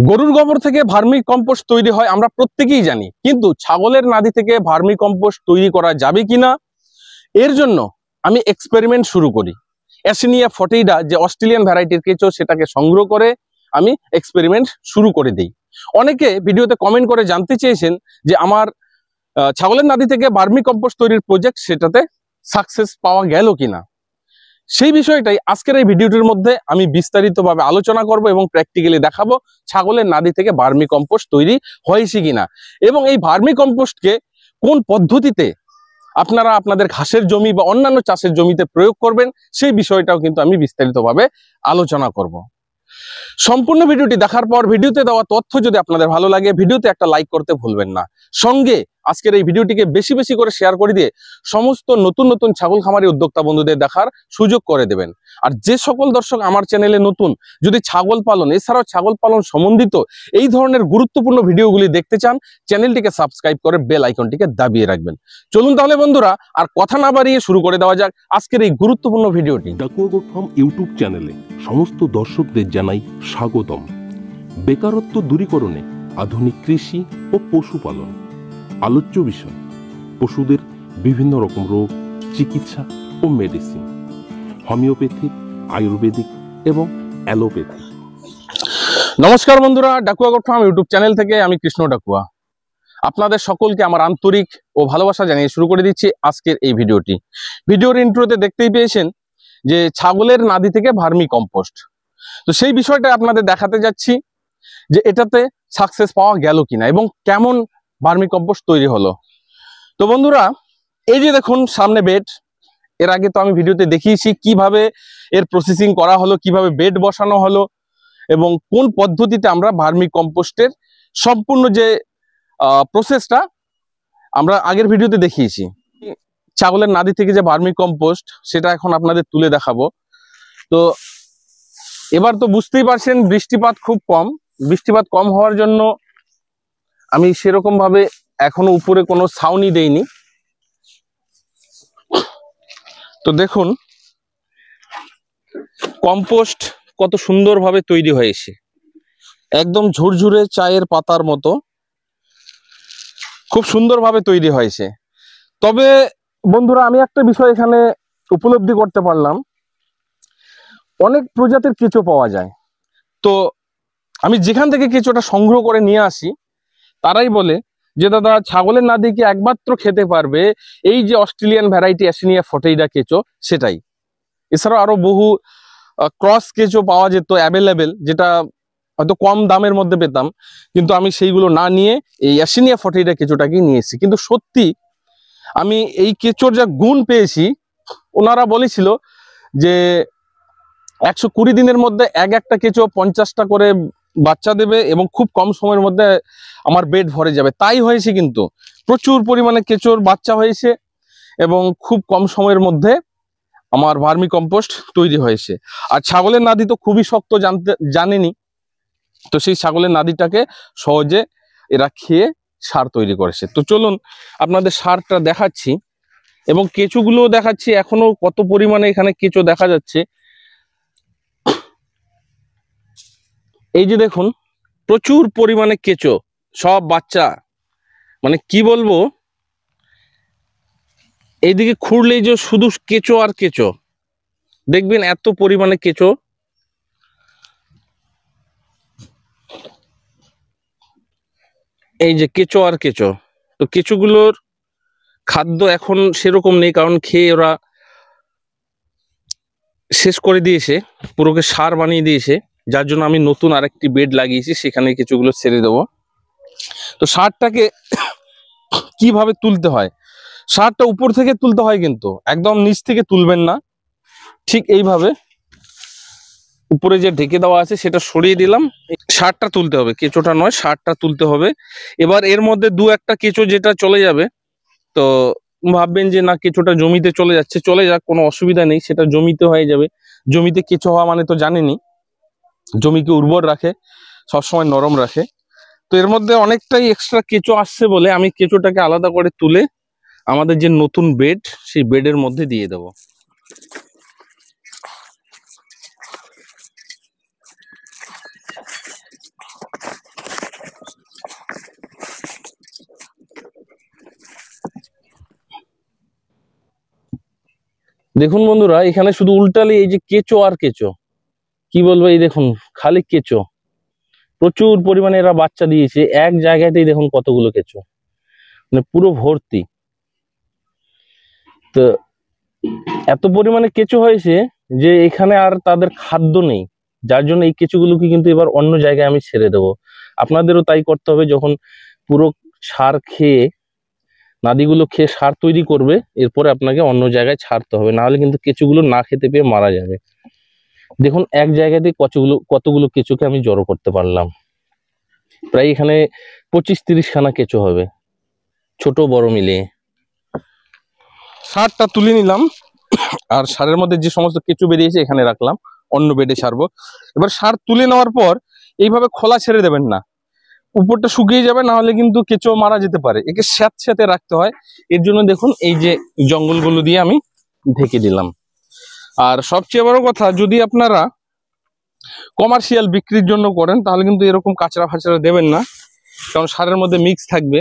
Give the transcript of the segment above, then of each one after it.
গরুর গোবর থেকে ভার্মি কম্পোস্ট তৈরি হয় আমরা প্রত্যেকেই জানি, কিন্তু ছাগলের নাদি থেকে ভার্মি কম্পোস্ট তৈরি করা যাবে কিনা এর জন্য আমি এক্সপেরিমেন্ট শুরু করি। অ্যাসিনিয়া ফটেইডা যে অস্ট্রেলিয়ান ভ্যারাইটির কেঁচো, সেটাকে সংগ্রহ করে আমি এক্সপেরিমেন্ট শুরু করে দিই। অনেকে ভিডিওতে কমেন্ট করে জানতে চেয়েছেন যে আমার ছাগলের নাদি থেকে ভার্মি কম্পোস্ট তৈরির প্রজেক্ট, সেটাতে সাকসেস পাওয়া গেল কিনা। সেই বিষয়টাই আজকের এই ভিডিওটির মধ্যে আমি বিস্তারিতভাবে আলোচনা করব এবং প্র্যাকটিক্যালি দেখাবো ছাগলের নাদি থেকে ভার্মি কম্পোস্ট তৈরি হয়েছে কিনা, এবং এই ভার্মি কম্পোস্টকে কোন পদ্ধতিতে আপনারা আপনাদের ঘাসের জমি বা অন্যান্য চাষের জমিতে প্রয়োগ করবেন, সেই বিষয়টাও কিন্তু আমি বিস্তারিতভাবে আলোচনা করব। সম্পূর্ণ ভিডিওটি দেখার পর ভিডিওতে দেওয়া তথ্য যদি আপনাদের ভালো লাগে, ভিডিওতে একটা লাইক করতে ভুলবেন না। সঙ্গে আজকের এই ভিডিওটিকে বেশি বেশি করে শেয়ার করে দিয়ে সমস্ত নতুন নতুন ছাগল খামারি উদ্যোক্তা বন্ধুদের দেখার সুযোগ করে দেবেন। আর যে সকল দর্শক আমার চ্যানেলে নতুন, যদি ছাগল পালন এছাড়াও ছাগল পালন সম্বন্ধিত এই ধরনের গুরুত্বপূর্ণ ভিডিওগুলি দেখতে চান, চ্যানেলটিকে সাবস্ক্রাইব করে বেল আইকনটিকে দাবিয়ে রাখবেন। চলুন তাহলে বন্ধুরা আর কথা না বাড়িয়ে শুরু করে দেওয়া যাক আজকের এই গুরুত্বপূর্ণ ভিডিওটি। ডাকুয়া গোট ফার্ম ইউটিউব চ্যানেলে সমস্ত দর্শকদের জানাই স্বাগতম। বেকারত্ব দূরীকরণে আধুনিক কৃষি ও পশুপালন আলোচ্য বিষয়। পশুদের বিভিন্ন রকম রোগ, চিকিৎসা ও মেডিসিন, হোমিওপ্যাথিক, আয়ুর্বেদিক এবং অ্যালোপ্যাথি। নমস্কার বন্ধুরা, Dakua goat farm YouTube channel থেকে আমি কৃষ্ণ ডাকুয়া আপনাদের সকলকে আমার আন্তরিক ও ভালোবাসা জানিয়ে শুরু করে দিচ্ছি আজকের এই ভিডিওটি। ভিডিওর ইন্ট্রোতে দেখতেই পেয়েছেন যে ছাগলের নাদি থেকে ভার্মি কম্পোস্ট, তো সেই বিষয়টা আপনাদের দেখাতে যাচ্ছি যে এটাতে সাকসেস পাওয়া গেল কিনা এবং কেমন ভার্মি কম্পোস্ট তৈরি হলো। তো বন্ধুরা, এই যে দেখুন সামনে বেড, এর আগে তো আমি ভিডিওতে দেখিয়েছি কিভাবে এর প্রসেসিং করা হলো, কিভাবে বেড বসানো হলো এবং কোন পদ্ধতিতে আমরা ভার্মি কম্পোস্টের সম্পূর্ণ যে প্রসেসটা আমরা আগের ভিডিওতে দেখিয়েছি। ছাগলের নাদি থেকে যে ভার্মি কম্পোস্ট, সেটা এখন আপনাদের তুলে দেখাবো। তো এবার তো বুঝতেই পারছেন বৃষ্টিপাত খুব কম, বৃষ্টিপাত কম হওয়ার জন্য আমি সেরকম ভাবে এখনো উপরে কোনো ছাউনি দেইনি। তো দেখুন কম্পোস্ট কত সুন্দরভাবে তৈরি হয়েছে, একদম ঝুরঝুরে চায়ের পাতার মতো খুব সুন্দরভাবে তৈরি হয়েছে। তবে বন্ধুরা, আমি একটা বিষয় এখানে উপলব্ধি করতে পারলাম, অনেক প্রজাতির কেঁচো পাওয়া যায়। তো আমি যেখান থেকে কেঁচোটা সংগ্রহ করে নিয়ে আসি, তারাই বলে যে দাদা ছাগলের নাদি কি একমাত্র খেতে পারবে এই যে অস্ট্রেলিয়ান ভ্যারাইটি অ্যাসিনিয়া ফটেইডা কেঁচো, সেটাই। এছাড়াও আরো বহু ক্রস কেঁচো পাওয়া যেত অ্যাভেলেবেল, যেটা হয়তো কম দামের মধ্যে পেতাম, কিন্তু আমি সেইগুলো না নিয়ে এই অ্যাসিনিয়া ফটেইডা কেঁচোটাকেই নিয়েছি। কিন্তু সত্যি আমি এই কেঁচোর যা গুণ পেয়েছি, ওনারা বলেছিল যে 120 দিনের মধ্যে একটা কেঁচো 50টা করে বাচ্চা দেবে এবং খুব কম সময়ের মধ্যে আমার বেড ভরে যাবে। তাই হয়েছে, কিন্তু প্রচুর পরিমাণে কেঁচোর বাচ্চা হয়েছে এবং খুব কম সময়ের মধ্যে আমার ভার্মি কম্পোস্ট তৈরি হয়েছে। আর ছাগলের নাদি তো খুবই শক্ত, জানেনি, তো সেই ছাগলের নাদিটাকে সহজে এরা খেয়ে সার তৈরি করেছে। তো চলুন আপনাদের সারটা দেখাচ্ছি এবং কেঁচোগুলো দেখাচ্ছি, এখনো কত পরিমাণে এখানে কেঁচো দেখা যাচ্ছে। এই যে দেখুন প্রচুর পরিমাণে কেঁচো, সব বাচ্চা, মানে কি বলবো, এইদিকে খুঁড়লেই যে শুধু কেঁচো আর কেঁচো, দেখবেন এত পরিমাণে কেঁচো। এই যে কেঁচো আর কেঁচো, তো কেঁচোগুলোর খাদ্য এখন সেরকম নেই, কারণ খেয়ে ওরা শেষ করে দিয়েছে, পুরোকে সার বানিয়ে দিয়েছে। যার জন্য আমি নতুন আরেকটি বেড লাগিয়েছি, সেখানে কেঁচোগুলো ছেড়ে দেবো। তো সারটাকে কিভাবে তুলতে হয়, সারটা উপর থেকে তুলতে হয়, কিন্তু একদম নিচ থেকে তুলবেন না। ঠিক এইভাবে উপরে যে ঢেকে দেওয়া আছে সেটা সরিয়ে দিলাম, সারটা তুলতে হবে, কেঁচোটা নয়, সারটা তুলতে হবে। এবার এর মধ্যে দু একটা কেঁচো যেটা চলে যাবে, তো ভাববেন যে না কেঁচোটা জমিতে চলে যাচ্ছে, চলে যাক, কোনো অসুবিধা নেই, সেটা জমিতে হয়ে যাবে। জমিতে কেঁচো হওয়া মানে তো জানেনই, জমিকে উর্বর রাখে, সবসময় নরম রাখে। তো এর মধ্যে অনেকটাই এক্সট্রা কেঁচো আসছে বলে আমি কেঁচোটাকে আলাদা করে তুলে আমাদের যে নতুন বেড, সেই বেডের মধ্যে দিয়ে দেব। দেখুন বন্ধুরা, এখানে শুধু উল্টালে এই যে কেঁচো আর কেঁচো, কি বলবো, এই দেখুন খালি কেঁচো, প্রচুর পরিমাণে এরা বাচ্চা দিয়েছে। এক জায়গাতেই দেখুন কতগুলো কেঁচো, মানে পুরো ভর্তি। তো এত পরিমাণে কেঁচো হয়েছে যে এখানে আর তাদের খাদ্য নেই, যার জন্য এই কেঁচোগুলোকে কিন্তু এবার অন্য জায়গায় আমি ছেড়ে দেবো। আপনাদেরও তাই করতে হবে, যখন পুরো সার খেয়ে, নাদিগুলো খেয়ে সার তৈরি করবে, এরপরে আপনাকে অন্য জায়গায় ছাড়তে হবে, নাহলে কিন্তু কেঁচোগুলো না খেতে পেয়ে মারা যাবে। দেখুন এক জায়গাতে কতগুলো কেঁচোকে আমি জড়ো করতে পারলাম। প্রায় এখানে 25-30 খানা কেঁচো হবে, ছোট বড় মিলিয়ে। সারটা তুলে নিলাম, আর সারের মধ্যে যে সমস্ত কেঁচো বেরিয়েছে এখানে রাখলাম, অন্য বেডে সারবো। এবার সার তুলে নেওয়ার পর এইভাবে খোলা ছেড়ে দেবেন না, উপরটা শুকিয়ে যাবে, না হলে কিন্তু কেঁচো মারা যেতে পারে। একে স্যাঁতস্যাঁতে রাখতে হয়, এর জন্য দেখুন এই যে জঙ্গলগুলো দিয়ে আমি ঢেকে দিলাম। আর সবচেয়ে বড় কথা, যদি আপনারা কমার্শিয়াল বিক্রির জন্য করেন তাহলে কিন্তু এরকম কাঁচরা ফাচড়া দেবেন না, কারণ সারের মধ্যে মিক্স থাকবে।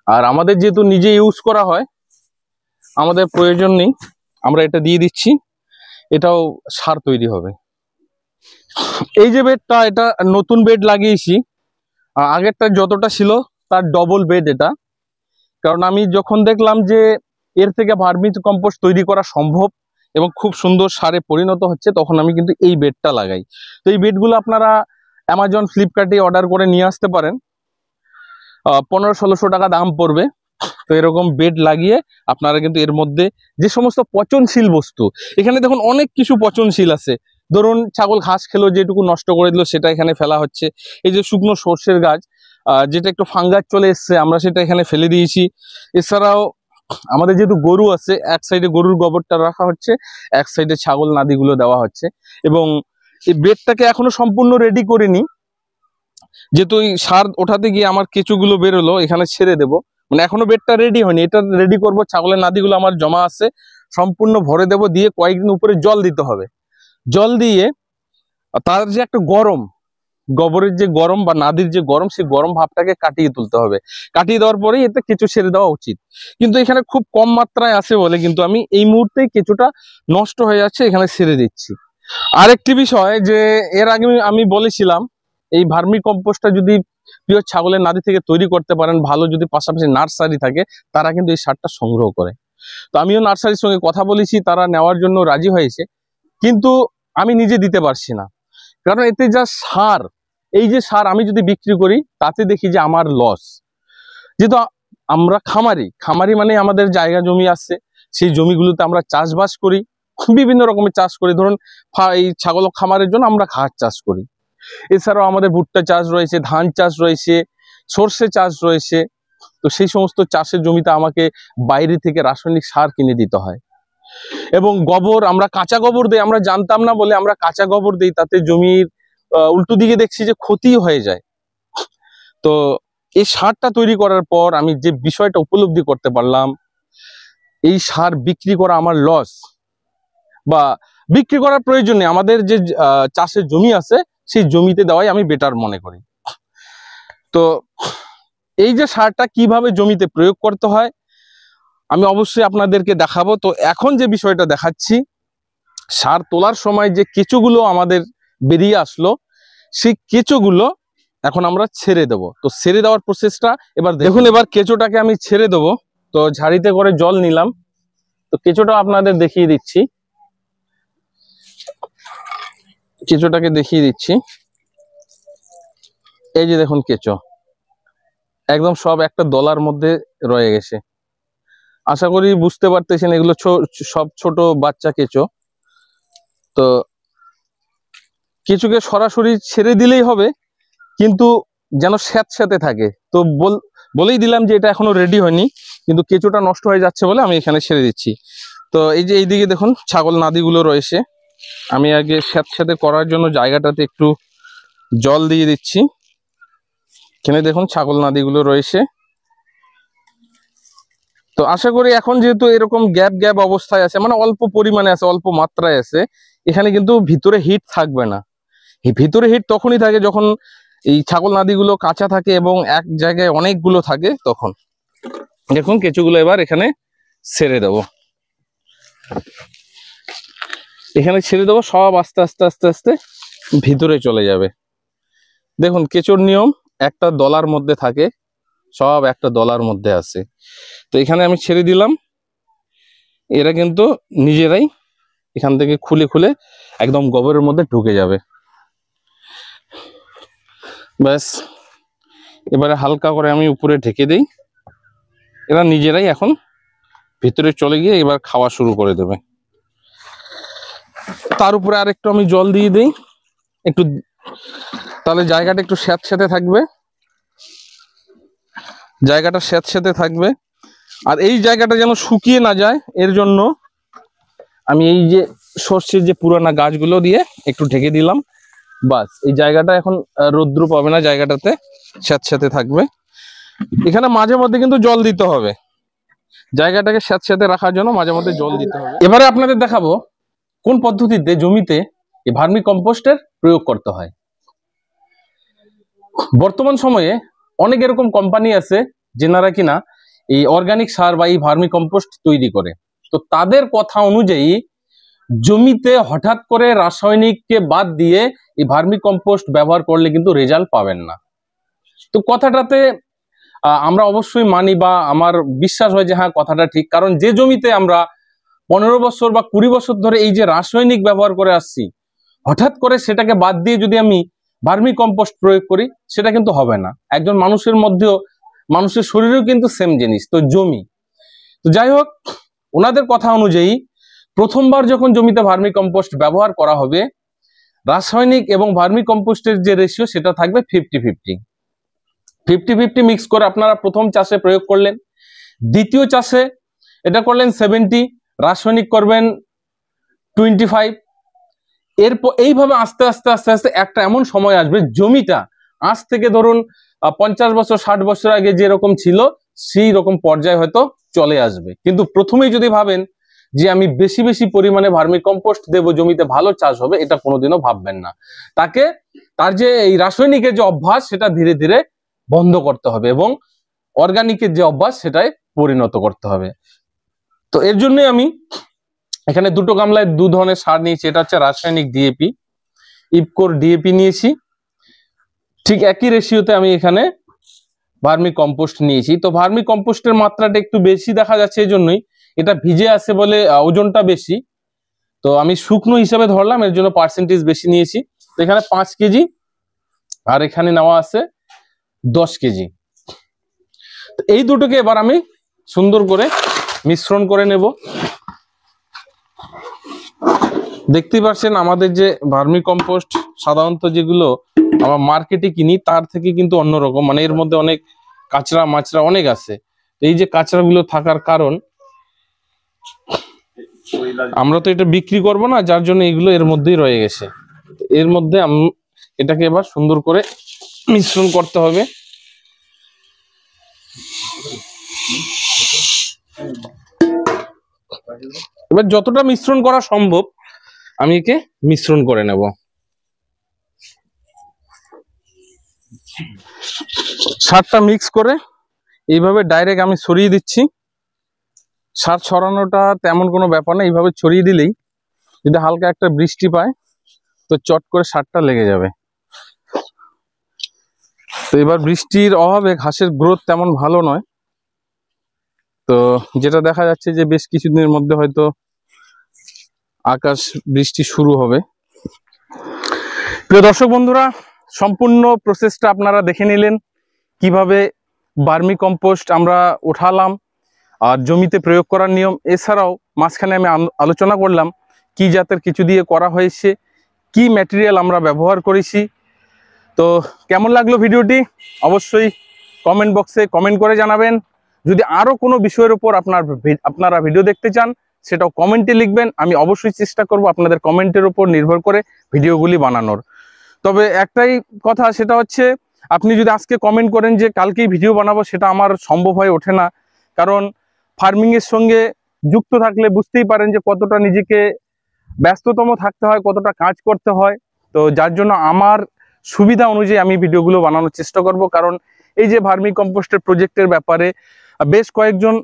আর আমাদের যেহেতু নিজে ইউজ করা হয়, আমাদের প্রয়োজন নেই, আমরা এটা দিয়ে দিচ্ছি, এটাও সার তৈরি হবে। এই যে বেডটা, এটা নতুন বেড লাগিয়েছি, আগেরটা যতটা ছিল তার ডবল বেড এটা। কারণ আমি যখন দেখলাম যে এর থেকে ভার্মি কম্পোস্ট তৈরি করা সম্ভব এবং খুব সুন্দর সারে পরিণত হচ্ছে, তখন আমি কিন্তু এই বেডটা লাগাই। তো এই বেডগুলো আপনারা অ্যামাজন, ফ্লিপকার্টে অর্ডার করে নিয়ে আসতে পারেন, 1500-1600 টাকা দাম পড়বে। তো এরকম বেড লাগিয়ে আপনারা কিন্তু এর মধ্যে যে সমস্ত পচনশীল বস্তু, এখানে দেখুন অনেক কিছু পচনশীল আছে। ধরুন ছাগল ঘাস খেলো, যেটুকু নষ্ট করে দিল সেটা এখানে ফেলা হচ্ছে। এই যে শুকনো সর্ষের গাছ, যেটা একটু ফাঙ্গাস চলে এসছে, আমরা সেটা এখানে ফেলে দিয়েছি। এছাড়াও আমাদের যেহেতু গরু আছে, এক সাইডে গরুর গোবরটা রাখা হচ্ছে, এক সাইডে ছাগল নাদিগুলো দেওয়া হচ্ছে। এবং এই বেডটাকে এখনো সম্পূর্ণ রেডি করিনি, যেহেতু ওই সার ওঠাতে গিয়ে আমার কেঁচোগুলো বেরোলো, এখানে ছেড়ে দেবো। মানে এখনো বেডটা রেডি হয়নি, এটা রেডি করব। ছাগলের নাদিগুলো আমার জমা আছে, সম্পূর্ণ ভরে দেব, দিয়ে কয়েকদিন উপরে জল দিতে হবে। জল দিয়ে তার যে একটা গরম, গোবরের যে গরম বা নাদির যে গরম, সেই গরম ভাবটাকে কাটিয়ে তুলতে হবে। কাটিয়ে দেওয়ার পরেই এতে কেঁচো ছেড়ে দেওয়া উচিত। কিন্তু এখানে খুব কম মাত্রায় আছে বলে কিন্তু আমি এই মুহূর্তে কেঁচোটা নষ্ট হয়ে যাচ্ছে, এখানে ছেড়ে দিচ্ছি। আরেকটি বিষয়, যে এর আগে আমি বলেছিলাম, এই ভার্মি কম্পোস্টটা যদি প্রিয় ছাগলের নাদি থেকে তৈরি করতে পারেন, ভালো যদি পাশাপাশি নার্সারি থাকে, তারা কিন্তু এই সারটা সংগ্রহ করে। তো আমিও নার্সারির সঙ্গে কথা বলেছি, তারা নেওয়ার জন্য রাজি হয়েছে, কিন্তু আমি নিজে দিতে পারছি না। কারণ এতে যা সার, এই যে সার আমি যদি বিক্রি করি, তাতে দেখি যে আমার লস। যেহেতু আমরা খামারি মানে আমাদের জায়গা জমি আছে, সেই জমিগুলোতে আমরা চাষবাস করি, বিভিন্ন রকমের চাষ করি। ধরুন এই ছাগল খামারের জন্য আমরা ঘাস চাষ করি, এছাড়াও আমাদের ভুট্টা চাষ রয়েছে, ধান চাষ রয়েছে, সর্ষে চাষ রয়েছে। তো সেই সমস্ত চাষের জমিতে আমাকে বাইরে থেকে রাসায়নিক সার কিনে দিতে হয়। এবং গোবর, আমরা কাঁচা গোবর দিই, আমরা জানতাম না বলে আমরা কাঁচা গোবর দিই, তাতে জমির উল্টো দিকে দেখছি যে ক্ষতি হয়ে যায়। তো এই সারটা তৈরি করার পর আমি যে বিষয়টা উপলব্ধি করতে পারলাম, এই সার বিক্রি করা আমার লস, বা বিক্রি করার প্রয়োজন নেই। আমাদের যে চাষের জমি আছে, সেই জমিতে দেওয়াই আমি বেটার মনে করি। তো এই যে সারটা কিভাবে জমিতে প্রয়োগ করতে হয় আমি অবশ্যই আপনাদেরকে দেখাবো। তো এখন যে বিষয়টা দেখাচ্ছি, সার তোলার সময় যে কেঁচোগুলো আমাদের বেরিয়ে আসলো, সেই কেঁচোগুলো এখন আমরা ছেড়ে দেব। তো ছেড়ে দেওয়ার প্রসেসটা এবার দেখুন। এবার কেঁচোটাকে আমি ছেড়ে দেবো। তো ঝাড়িতে করে জল নিলাম, তো কেঁচোটা আপনাদের দেখিয়ে দিচ্ছি। কেঁচোটাকে দেখিয়ে দিচ্ছি, এই যে দেখুন কেঁচো একদম সব একটা দলার মধ্যে রয়ে গেছে। আশা করি বুঝতে পারতেছেন, এগুলো সব ছোট বাচ্চা কেঁচো। তো কেঁচোকে সরাসরি ছেড়ে দিলেই হবে, কিন্তু যেন স্যাঁতস্যাঁতে থাকে। তো বলেই দিলাম যে এটা এখনো রেডি হয়নি, কিন্তু কেঁচোটা নষ্ট হয়ে যাচ্ছে বলে আমি এখানে ছেড়ে দিচ্ছি। তো এই যে এইদিকে দেখুন ছাগল নাদিগুলো রয়েছে, আমি আগে স্যাঁতস্যাঁতে করার জন্য জায়গাটাতে একটু জল দিয়ে দিচ্ছি। এখানে দেখুন ছাগল নাদিগুলো রয়েছে। তো আশা করি এখন যেহেতু এরকম গ্যাপ অবস্থায় আছে, মানে অল্প পরিমাণে আছে, অল্প মাত্রায় আছে, এখানে কিন্তু ভিতরে হিট থাকবে না। এই ভিতরে হিট তখনই থাকে যখন এই ছাগল নাদিগুলো কাঁচা থাকে এবং এক জায়গায় অনেকগুলো থাকে। তখন দেখুন কেঁচোগুলো এবার এখানে ছেড়ে দেব। এখানে ছেড়ে দেবো, সব আস্তে আস্তে আস্তে আস্তে ভিতরে চলে যাবে। দেখুন কেঁচোর নিয়ম, একটা দলার মধ্যে থাকে, সব একটা দলার মধ্যে আছে। তো এখানে আমি ছেড়ে দিলাম, এরা কিন্তু নিজেরাই এখান থেকে খুলে খুলে একদম গোবরের মধ্যে ঢুকে যাবে। ব্যাস, এবারে হালকা করে আমি উপরে ঢেকে দিই, এরা নিজেরাই এখন ভিতরে চলে গিয়ে এবার খাওয়া শুরু করে দেবে। তার উপরে আর একটু আমি জল দিয়ে দিই একটু, তাহলে জায়গাটা একটু স্যাঁতস্যাঁতে থাকবে, জায়গাটা স্যাঁতস্যাঁতে থাকবে। আর এই জায়গাটা যেন শুকিয়ে না যায়, এর জন্য আমি এই যে সর্ষের যে পুরানা গাছগুলো দিয়ে একটু ঢেকে দিলাম। বাস, এই জায়গাটা এখন রৌদ্র পাবে না, জায়গাটাতে স্যাঁতস্যাঁতে থাকবে। এখানে মাঝে মধ্যে কিন্তু জল দিতে হবে, জায়গাটাকে স্যাঁতস্যাঁতে রাখার জন্য মাঝে মধ্যে জল দিতে হবে। এবারে আপনাদের দেখাবো কোন পদ্ধতিতে জমিতে এই ভার্মি কম্পোস্টের প্রয়োগ করতে হয়। বর্তমান সময়ে অনেক এরকম কোম্পানি আছে যেনারা কিনা এই অর্গানিক সার বা এই ভার্মি কম্পোস্ট তৈরি করে। তো তাদের কথা অনুযায়ী জমিতে হঠাৎ করে রাসায়নিককে বাদ দিয়ে এই ভার্মি কম্পোস্ট ব্যবহার করলে কিন্তু রেজাল্ট পাবেন না। তো কথাটাতে আমরা অবশ্যই মানি বা আমার বিশ্বাস হয় যে হ্যাঁ কথাটা ঠিক, কারণ যে জমিতে আমরা 15 বছর বা 20 বছর ধরে এই যে রাসায়নিক ব্যবহার করে আসছি, হঠাৎ করে সেটাকে বাদ দিয়ে যদি আমি ভার্মি কম্পোস্ট প্রয়োগ করি সেটা কিন্তু হবে না। একজন মানুষের মধ্যেও, মানুষের শরীরেও কিন্তু সেম জিনিস, তো জমি। তো যাই হোক, ওনাদের কথা অনুযায়ী প্রথমবার যখন জমিতে ভার্মি কম্পোস্ট ব্যবহার করা হবে, রাসায়নিক এবং ভার্মি কম্পোস্টের যে রেশিও সেটা থাকবে 50-50 মিক্স করে আপনারা প্রথম চাষে প্রয়োগ করলেন। দ্বিতীয় চাষে এটা করলেন 70, রাসায়নিক করবেন 25। এরপর এইভাবে আস্তে আস্তে আস্তে আস্তে একটা এমন সময় আসবে জমিটা আজ থেকে ধরুন 50 বছর 60 বছর আগে যেরকম ছিল সেই রকম পর্যায়ে হয়তো চলে আসবে। কিন্তু প্রথমেই যদি ভাবেন যে আমি বেশি বেশি পরিমাণে ভার্মি কম্পোস্ট দেবো, জমিতে ভালো চাষ হবে, এটা কোনোদিনও ভাববেন না। তার যে এই রাসায়নিকের যে অভ্যাস সেটা ধীরে ধীরে বন্ধ করতে হবে এবং অর্গানিকের যে অভ্যাস সেটাই পরিণত করতে হবে। তো এর জন্যই আমি এখানে দুটো গামলায় 2 ধরনের সার নিয়েছি। এটা হচ্ছে রাসায়নিক ডিএপি, ইফকোর ডিএপি নিয়েছি। ঠিক একই রেশিওতে আমি এখানে ভার্মি কম্পোস্ট নিয়েছি। তো ভার্মি কম্পোস্টের মাত্রাটা একটু বেশি দেখা যাচ্ছে, এই জন্যই এটা ভিজে আছে বলে ওজনটা বেশি। তো আমি শুকনো হিসাবে ধরলাম, এর জন্য পার্সেন্টেজ বেশি নিয়েছি। তো এখানে 5 কেজি আর এখানে নেওয়া আছে 10 কেজি। তো এই দুটোকে এবার আমি সুন্দর করে মিশ্রণ করে নেব। দেখতেই পাচ্ছেন আমাদের যে ভার্মি কম্পোস্ট সাধারণত যেগুলো আমরা মার্কেটে কিনি তার থেকে কিন্তু অন্যরকম, মানে এর মধ্যে অনেক কাঁচরা মাচরা অনেক আছে। এই যে কাঁচরাগুলো থাকার কারণ, আমরা তো এটা বিক্রি করব না, যার জন্য এগুলো এর মধ্যেই রয়ে গেছে। এর মধ্যে এটাকে এবার সুন্দর করে মিশ্রণ করতে হবে। এবার যতটা মিশ্রণ করা সম্ভব আমি একে মিশ্রণ করে নেব। সারটা মিক্স করে এইভাবে ডাইরেক্ট আমি ছড়িয়ে দিচ্ছি। সার ছড়ানোটা তেমন কোনো ব্যাপার না, এইভাবে ছড়িয়ে দিলেই যদি হালকা একটা বৃষ্টি পায় তো চট করে সারটা লেগে যাবে। তো এবার বৃষ্টির অভাবে ঘাসের গ্রোথ তেমন ভালো নয়, তো যেটা দেখা যাচ্ছে যে বেশ কিছুদিনের মধ্যে হয়তো আকাশ বৃষ্টি শুরু হবে। প্রিয় দর্শক বন্ধুরা, সম্পূর্ণ প্রসেসটা আপনারা দেখে নিলেন, কিভাবে ভার্মি কম্পোস্ট আমরা উঠালাম আর জমিতে প্রয়োগ করার নিয়ম। এছাড়াও মাঝখানে আমি আলোচনা করলাম কি জাতের কিছু দিয়ে করা হয়েছে, কি ম্যাটেরিয়াল আমরা ব্যবহার করেছি। তো কেমন লাগলো ভিডিওটি অবশ্যই কমেন্ট বক্সে কমেন্ট করে জানাবেন। যদি আরও কোনো বিষয়ের উপর আপনারা ভিডিও দেখতে চান সেটাও কমেন্টে লিখবেন, আমি অবশ্যই চেষ্টা করব আপনাদের কমেন্টের উপর নির্ভর করে ভিডিওগুলি বানানোর। তবে একটাই কথা, সেটা হচ্ছে আপনি যদি আজকে কমেন্ট করেন যে কালকেই ভিডিও বানাবো, সেটা আমার সম্ভব হয়ে ওঠে না। কারণ ফার্মিংয়ের সঙ্গে যুক্ত থাকলে বুঝতেই পারেন যে কতটা নিজেকে ব্যস্ততম থাকতে হয়, কতটা কাজ করতে হয়। তো যার জন্য আমার সুবিধা অনুযায়ী আমি ভিডিওগুলো বানানোর চেষ্টা করব। কারণ এই যে ভার্মি কম্পোস্টের প্রজেক্টের ব্যাপারে বেশ কয়েকজন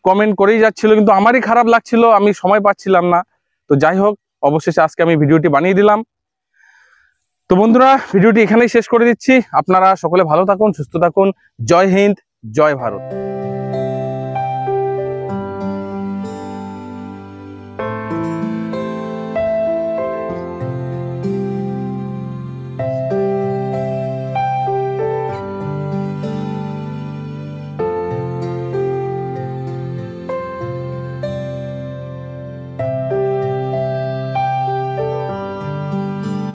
কমেন্ট করেই যাচ্ছিল, কিন্তু আমারই খারাপ লাগছিল, আমি সময় পাচ্ছিলাম না। তো যাই হোক, অবশেষে আজকে আমি ভিডিওটি বানিয়ে দিলাম। তো বন্ধুরা, ভিডিওটি এখানেই শেষ করে দিচ্ছি। আপনারা সকলে ভালো থাকুন, সুস্থ থাকুন। জয় হিন্দ, জয় ভারত।